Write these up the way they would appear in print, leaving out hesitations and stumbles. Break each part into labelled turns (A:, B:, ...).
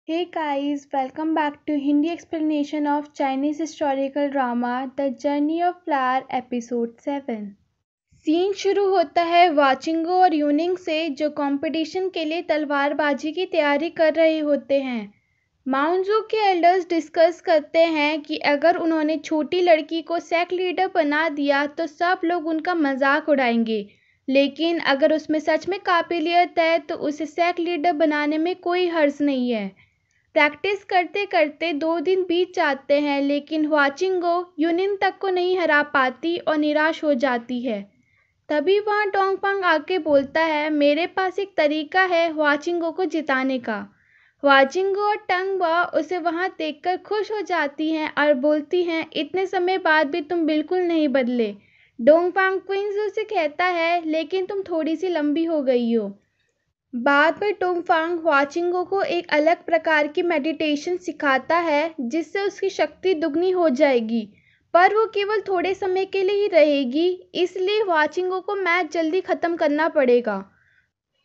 A: Hey guys, welcome back to Hindi explanation of Chinese historical drama The Journey of Flower episode 7। Scene शुरू होता है वाचिंगो और यूनिंग से जो कंपटीशन के लिए तलवारबाजी की तैयारी कर रहे होते हैं। माउंजू के एल्डर्स डिस्कस करते हैं कि अगर उन्होंने छोटी लड़की को सेक्ट लीडर बना दिया तो सब लोग उनका मजाक उड़ाएंगे, लेकिन अगर उसमें सच में काबिलियत है तो उसे सेक्ट लीडर बनाने में कोई हर्ज नहीं है। प्रैक्टिस करते करते 2 दिन बीत जाते हैं, लेकिन वाचिंगो यूनिन तक को नहीं हरा पाती और निराश हो जाती है। तभी वहाँ डोंगफांग आके बोलता है, मेरे पास एक तरीका है वाचिंगो को जिताने का। वाचिंगो और टंगबा उसे वहाँ देखकर खुश हो जाती हैं और बोलती हैं, इतने समय बाद भी तुम बिल्कुल नहीं बदले। डोंगफांग क्विंगजू से कहता है, लेकिन तुम थोड़ी सी लंबी हो गई हो। बाद में डोंगफांग वाचिंगो को एक अलग प्रकार की मेडिटेशन सिखाता है जिससे उसकी शक्ति दुगनी हो जाएगी, पर वो केवल थोड़े समय के लिए ही रहेगी, इसलिए वाचिंगो को मैच जल्दी ख़त्म करना पड़ेगा।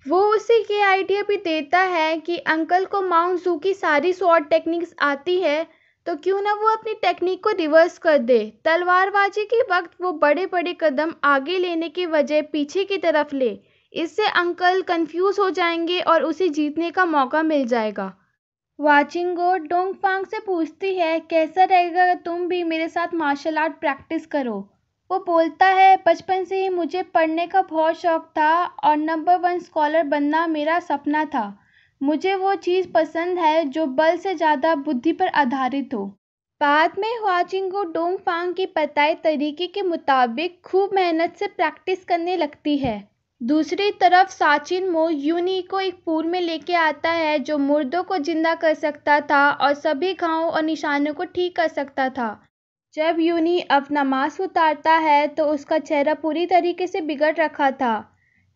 A: वो उसे ये आइडिया भी देता है कि अंकल को माउंट जू की सारी स्वॉर्ड टेक्निक्स आती है, तो क्यों ना वो अपनी टेक्निक को रिवर्स कर दे। तलवारबाजी के वक्त वो बड़े बड़े कदम आगे लेने की बजाय पीछे की तरफ ले, इससे अंकल कंफ्यूज हो जाएंगे और उसे जीतने का मौका मिल जाएगा। वाचिंगो डोंगफांग से पूछती है, कैसा रहेगा अगर तुम भी मेरे साथ मार्शल आर्ट प्रैक्टिस करो। वो बोलता है, बचपन से ही मुझे पढ़ने का बहुत शौक था और नंबर 1 स्कॉलर बनना मेरा सपना था। मुझे वो चीज़ पसंद है जो बल से ज़्यादा बुद्धि पर आधारित हो। बाद में वाचिंगो डोंगफांग के बताए तरीके के मुताबिक खूब मेहनत से प्रैक्टिस करने लगती है। दूसरी तरफ साचिन मो यूनी को एक पूल में लेके आता है जो मुर्दों को जिंदा कर सकता था और सभी घावों और निशानों को ठीक कर सकता था। जब यूनी अपना मास्क उतारता है तो उसका चेहरा पूरी तरीके से बिगड़ रखा था।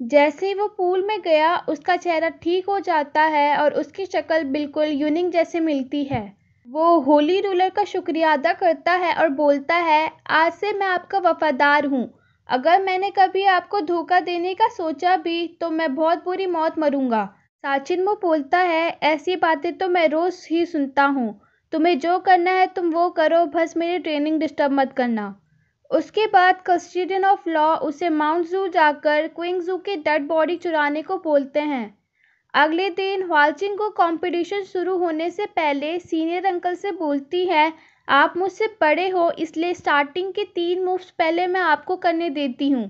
A: जैसे ही वो पूल में गया उसका चेहरा ठीक हो जाता है और उसकी शक्ल बिल्कुल यूनिंग जैसे मिलती है। वो होली रूलर का शुक्रिया अदा करता है और बोलता है, आज से मैं आपका वफादार हूँ। अगर मैंने कभी आपको धोखा देने का सोचा भी तो मैं बहुत बुरी मौत मरूंगा। साचिनमो बोलता है, ऐसी बातें तो मैं रोज ही सुनता हूँ। तुम्हें जो करना है तुम वो करो, बस मेरी ट्रेनिंग डिस्टर्ब मत करना। उसके बाद कस्टोडियन ऑफ लॉ उसे माउंट जू जाकर क्विंगजू की डेड बॉडी चुराने को बोलते हैं। अगले दिन वाचिंगो कंपटीशन शुरू होने से पहले सीनियर अंकल से बोलती है, आप मुझसे बड़े हो इसलिए स्टार्टिंग के 3 मूव्स पहले मैं आपको करने देती हूँ।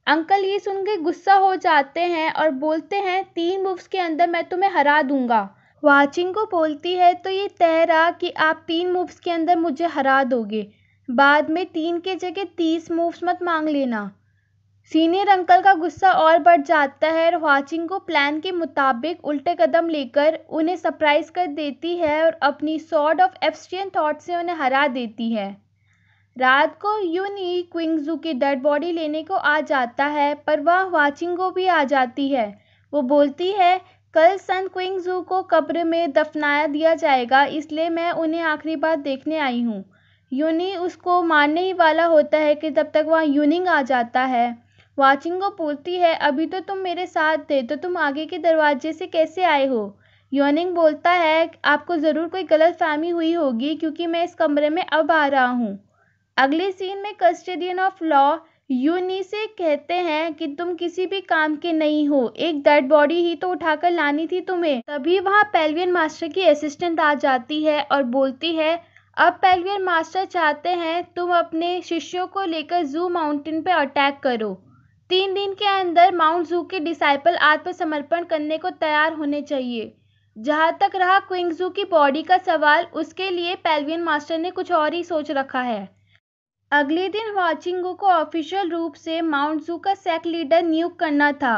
A: अंकल ये सुन के गुस्सा हो जाते हैं और बोलते हैं, 3 मूव्स के अंदर मैं तुम्हें हरा दूंगा। वाचिंगो बोलती है, तो ये तय रहा कि आप 3 मूव्स के अंदर मुझे हरा दोगे। बाद में 3 के जगह 30 मूव्स मत मांग लेना। सीनियर अंकल का गुस्सा और बढ़ जाता है और वाचिंगो प्लान के मुताबिक उल्टे कदम लेकर उन्हें सरप्राइज कर देती है और अपनी सॉर्ड ऑफ एब्स्ट्रियन थॉट से उन्हें हरा देती है। रात को यूनी क्विंगजू की डेड बॉडी लेने को आ जाता है, पर वह वाचिंगो भी आ जाती है। वो बोलती है, कल सन क्विंगजू को कब्र में दफनाया दिया जाएगा, इसलिए मैं उन्हें आखिरी बार देखने आई हूँ। यूनी उसको मारने ही वाला होता है कि तब तक वह यूनिंग आ जाता है। वाचिंगो पूछती है, अभी तो तुम मेरे साथ थे, तो तुम आगे के दरवाजे से कैसे आए हो। यूनिंग बोलता है, आपको ज़रूर कोई गलतफहमी हुई होगी क्योंकि मैं इस कमरे में अब आ रहा हूँ। अगले सीन में कस्टोडियन ऑफ लॉ यूनी से कहते हैं कि तुम किसी भी काम के नहीं हो, एक डेड बॉडी ही तो उठाकर लानी थी तुम्हें। तभी वहाँ पेल्वियन मास्टर की असिस्टेंट आ जाती है और बोलती है, अब पेल्वियन मास्टर चाहते हैं तुम अपने शिष्यों को लेकर जू माउंटेन पर अटैक करो। 3 दिन के अंदर माउंट जू के डिसाइपल आत्मसमर्पण करने को तैयार होने चाहिए। जहाँ तक रहा क्विंगजू की बॉडी का सवाल, उसके लिए पेल्वियन मास्टर ने कुछ और ही सोच रखा है। अगले दिन वाचिंगो को ऑफिशियल रूप से माउंट जू का सेक्ट लीडर नियुक्त करना था।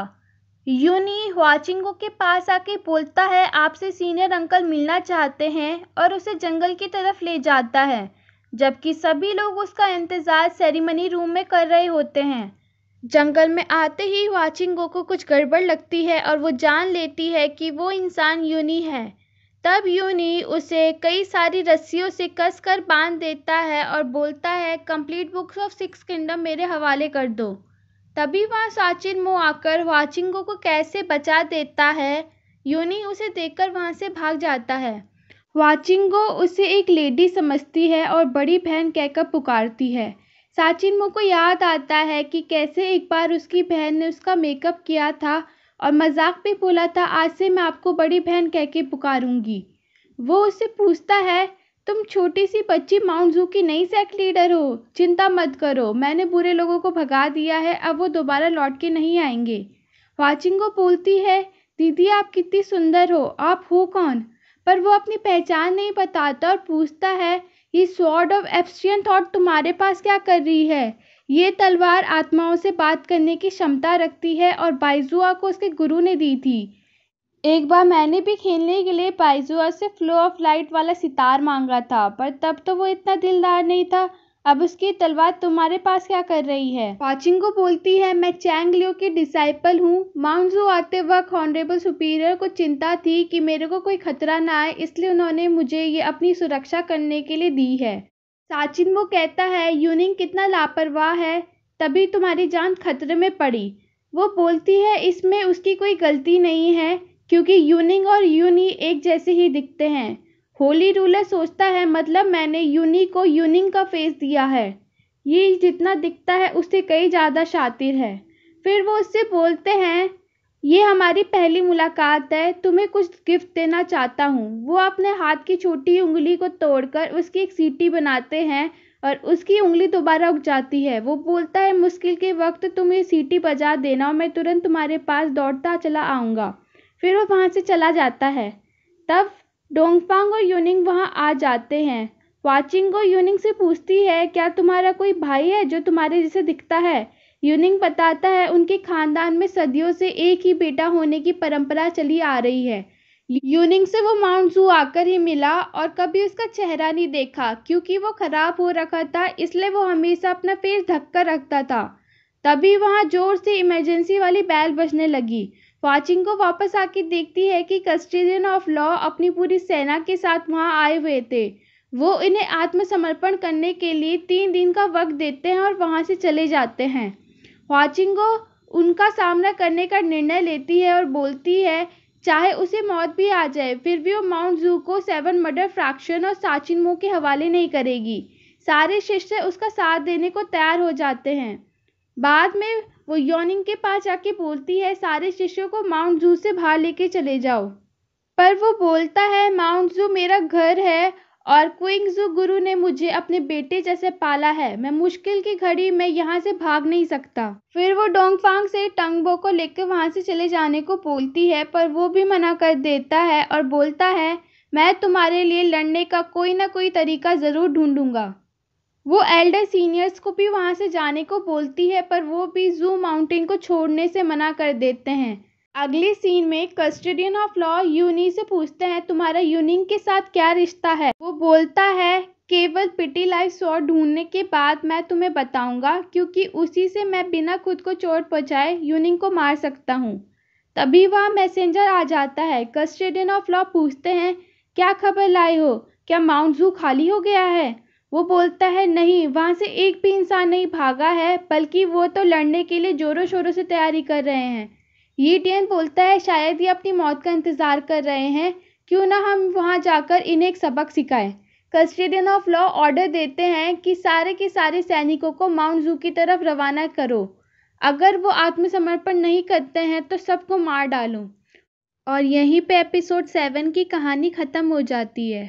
A: यूनी वाचिंगो के पास आके बोलता है, आपसे सीनियर अंकल मिलना चाहते हैं और उसे जंगल की तरफ ले जाता है, जबकि सभी लोग उसका इंतजार सेरेमनी रूम में कर रहे होते हैं। जंगल में आते ही वाचिंगो को कुछ गड़बड़ लगती है और वो जान लेती है कि वो इंसान यूनी है। तब यूनी उसे कई सारी रस्सियों से कसकर बांध देता है और बोलता है, कंप्लीट बुक्स ऑफ 6 किंगडम मेरे हवाले कर दो। तभी वहाँ साचिन मो आकर वाचिंगो को कैसे बचा देता है। यूनी उसे देखकर वहाँ से भाग जाता है। वाचिंगो उसे एक लेडी समझती है और बड़ी बहन कहकर पुकारती है। साचिन्मो को याद आता है कि कैसे एक बार उसकी बहन ने उसका मेकअप किया था और मजाक में बोला था, आज से मैं आपको बड़ी बहन कह के पुकारूंगी। वो उससे पूछता है, तुम छोटी सी बच्ची माउंट जू की नई सेक्ट लीडर हो, चिंता मत करो, मैंने बुरे लोगों को भगा दिया है, अब वो दोबारा लौट के नहीं आएंगे। वाचिंगो बोलती है, दीदी आप कितनी सुंदर हो, आप हो कौन? पर वो अपनी पहचान नहीं बताता और पूछता है, ये स्वॉर्ड ऑफ एब्सियन थॉट तुम्हारे पास क्या कर रही है? ये तलवार आत्माओं से बात करने की क्षमता रखती है और बाइजुआ को उसके गुरु ने दी थी। एक बार मैंने भी खेलने के लिए बाइजुआ से फ्लो ऑफ लाइट वाला सितार मांगा था, पर तब तो वो इतना दिलदार नहीं था। अब उसकी तलवार तुम्हारे पास क्या कर रही है? वाचिंगो बोलती है, मैं चैंग लियो की डिसाइपल हूँ। माउंट जू आते वक्त ऑनरेबल सुपीरियर को चिंता थी कि मेरे को कोई खतरा ना आए, इसलिए उन्होंने मुझे ये अपनी सुरक्षा करने के लिए दी है। साचिन्मो कहता है, यूनिंग कितना लापरवाह है, तभी तुम्हारी जान खतरे में पड़ी। वो बोलती है, इसमें उसकी कोई गलती नहीं है क्योंकि यूनिंग और यूनी एक जैसे ही दिखते हैं। होली रूलर सोचता है, मतलब मैंने यूनी को यूनिंग का फेस दिया है, ये जितना दिखता है उससे कई ज़्यादा शातिर है। फिर वो उससे बोलते हैं, ये हमारी पहली मुलाकात है, तुम्हें कुछ गिफ्ट देना चाहता हूँ। वो अपने हाथ की छोटी उंगली को तोड़कर उसकी एक सीटी बनाते हैं और उसकी उंगली दोबारा उग जाती है। वो बोलता है, मुश्किल के वक्त तुम ये सीटी बजा देना और मैं तुरंत तुम्हारे पास दौड़ता चला आऊँगा। फिर वो वहाँ से चला जाता है। तब डोंगफांग और यूनिंग वहाँ आ जाते हैं। वाचिंगो यूनिंग से पूछती है, क्या तुम्हारा कोई भाई है जो तुम्हारे जैसे दिखता है? यूनिंग बताता है, उनके खानदान में सदियों से एक ही बेटा होने की परंपरा चली आ रही है। यूनिंग से वो माउंट जू आकर ही मिला और कभी उसका चेहरा नहीं देखा क्योंकि वो खराब हो रखा था, इसलिए वो हमेशा अपना फेस ढक कर रखता था। तभी वहाँ जोर से इमरजेंसी वाली बेल बजने लगी। वाचिंगो वापस आके देखती है कि कस्टोडियन ऑफ लॉ अपनी पूरी सेना के साथ वहाँ आए हुए थे। वो इन्हें आत्मसमर्पण करने के लिए 3 दिन का वक्त देते हैं और वहाँ से चले जाते हैं। वाचिंगो उनका सामना करने का निर्णय लेती है और बोलती है, चाहे उसे मौत भी आ जाए फिर भी वो माउंट जू को 7 मर्डर फ्रैक्शन और साचिन्मो के हवाले नहीं करेगी। सारे शिष्य उसका साथ देने को तैयार हो जाते हैं। बाद में वो योनिंग के पास जाके बोलती है, सारे शिष्यों को माउंट जू से बाहर लेके चले जाओ। पर वो बोलता है, माउंट जू मेरा घर है और क्विंग जू गुरु ने मुझे अपने बेटे जैसे पाला है, मैं मुश्किल की घड़ी में यहाँ से भाग नहीं सकता। फिर वो डोंगफांग से टंगबो को लेकर वहाँ से चले जाने को बोलती है, पर वो भी मना कर देता है और बोलता है, मैं तुम्हारे लिए लड़ने का कोई ना कोई तरीका ज़रूर ढूंढूंगा। वो एल्डर सीनियर्स को भी वहाँ से जाने को बोलती है, पर वो भी जू माउंटेन को छोड़ने से मना कर देते हैं। अगले सीन में कस्टोडियन ऑफ लॉ यूनी से पूछते हैं, तुम्हारा यूनिंग के साथ क्या रिश्ता है? वो बोलता है, केवल पिटी लाइफ स्वॉर्ड ढूंढने के बाद मैं तुम्हें बताऊंगा क्योंकि उसी से मैं बिना खुद को चोट पहुंचाए यूनिंग को मार सकता हूँ। तभी वहाँ मैसेंजर आ जाता है। कस्टोडियन ऑफ लॉ पूछते हैं, क्या खबर लाए हो? क्या माउंट जू खाली हो गया है? वो बोलता है, नहीं, वहाँ से एक भी इंसान नहीं भागा है, बल्कि वो तो लड़ने के लिए जोरों शोरों से तैयारी कर रहे हैं। ये टियन बोलता है, शायद ये अपनी मौत का इंतज़ार कर रहे हैं, क्यों ना हम वहाँ जाकर इन्हें एक सबक सिखाएं। कस्टोडियन ऑफ लॉ ऑर्डर देते हैं कि सारे के सारे सैनिकों को माउंट जू की तरफ रवाना करो। अगर वो आत्मसमर्पण नहीं करते हैं तो सबको मार डालो। और यहीं पे एपिसोड 7 की कहानी ख़त्म हो जाती है।